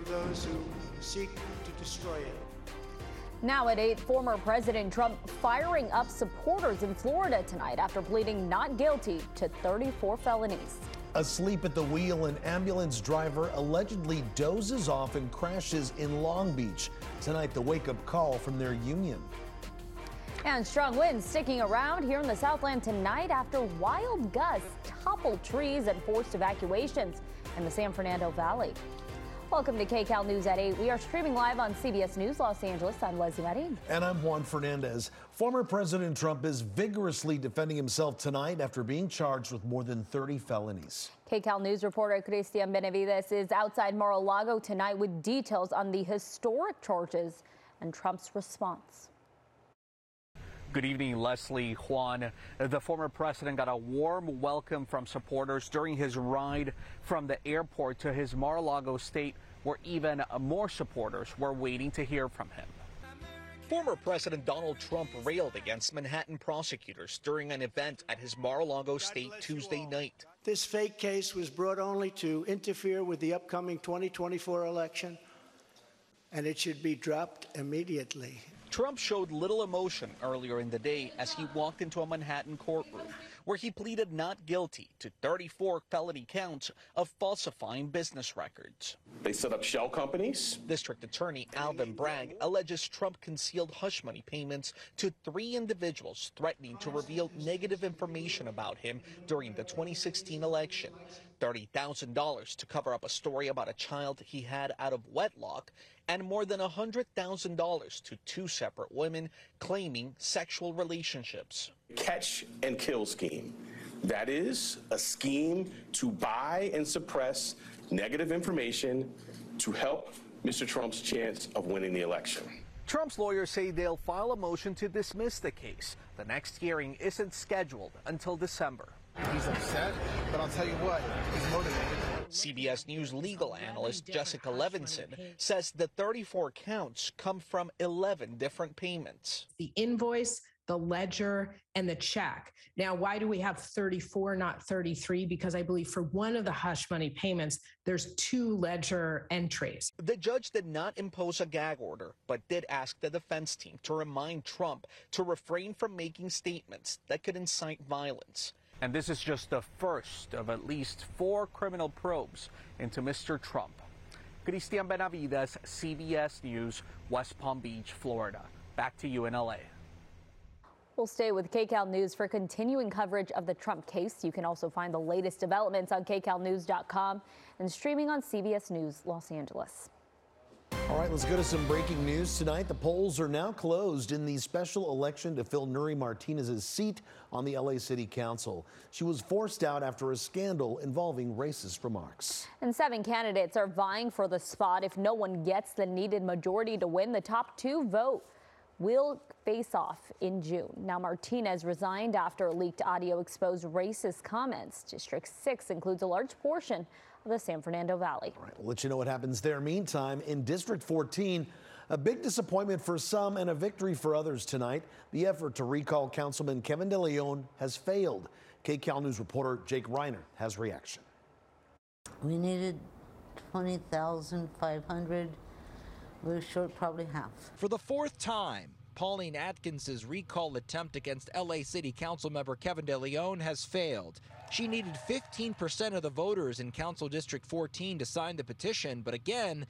those who seek to destroy it. Now at 8, former President Trump firing up supporters in Florida tonight after pleading not guilty to 34 felonies. Asleep at the wheel, an ambulance driver allegedly dozes off and crashes in Long Beach. Tonight, the wake-up call from their union. And strong winds sticking around here in the Southland tonight after wild gusts toppled trees and forced evacuations in the San Fernando Valley. Welcome to Kcal News at 8. We are streaming live on CBS News Los Angeles. I'm Leslie Marin. And I'm Juan Fernandez. Former President Trump is vigorously defending himself tonight after being charged with more than 30 felonies. Kcal News reporter Cristian Benavides is outside Mar-a-Lago tonight with details on the historic charges and Trump's response. Good evening, Leslie. Juan, the former president got a warm welcome from supporters during his ride from the airport to his Mar-a-Lago estate, where even more supporters were waiting to hear from him. Former President Donald Trump railed against Manhattan prosecutors during an event at his Mar-a-Lago estate Tuesday night. This fake case was brought only to interfere with the upcoming 2024 election, and it should be dropped immediately. Trump showed little emotion earlier in the day as he walked into a Manhattan courtroom where he pleaded not guilty to 34 felony counts of falsifying business records. They set up shell companies. District Attorney Alvin Bragg alleges Trump concealed hush money payments to 3 individuals threatening to reveal negative information about him during the 2016 election. $30,000 to cover up a story about a child he had out of wedlock, and more than $100,000 to 2 separate women claiming sexual relationships. Catch and kill scheme. That is a scheme to buy and suppress negative information to help Mr. Trump's chance of winning the election. Trump's lawyers say they'll file a motion to dismiss the case. The next hearing isn't scheduled until December. He's upset, but I'll tell you what, he's motivated. CBS News legal analyst Jessica Levinson says the 34 counts come from 11 different payments. The invoice, the ledger, and the check. Now, why do we have 34, not 33? Because I believe for one of the hush money payments, there's 2 ledger entries. The judge did not impose a gag order, but did ask the defense team to remind Trump to refrain from making statements that could incite violence. And this is just the first of at least 4 criminal probes into Mr. Trump. Cristian Benavides, CBS News, West Palm Beach, Florida. Back to you in LA. We'll stay with Kcal News for continuing coverage of the Trump case. You can also find the latest developments on kcalnews.com and streaming on CBS News Los Angeles. All right, let's go to some breaking news tonight. The polls are now closed in the special election to fill Nury Martinez's seat on the LA City Council. She was forced out after a scandal involving racist remarks. And 7 candidates are vying for the spot. If no one gets the needed majority to win, the top 2 vote will face off in June. Now, Martinez resigned after leaked audio exposed racist comments. District 6 includes a large portion of the San Fernando Valley. All right, we'll let you know what happens there. Meantime, in District 14, a big disappointment for some and a victory for others tonight. The effort to recall Councilman Kevin De Leon has failed. Kcal News reporter Jake Reiner has reaction. We needed 20,500. We're short probably half. For the 4th time, Pauline Atkins's recall attempt against LA City Council member Kevin De Leon has failed. She needed 15% of the voters in Council District 14 to sign the petition, but again,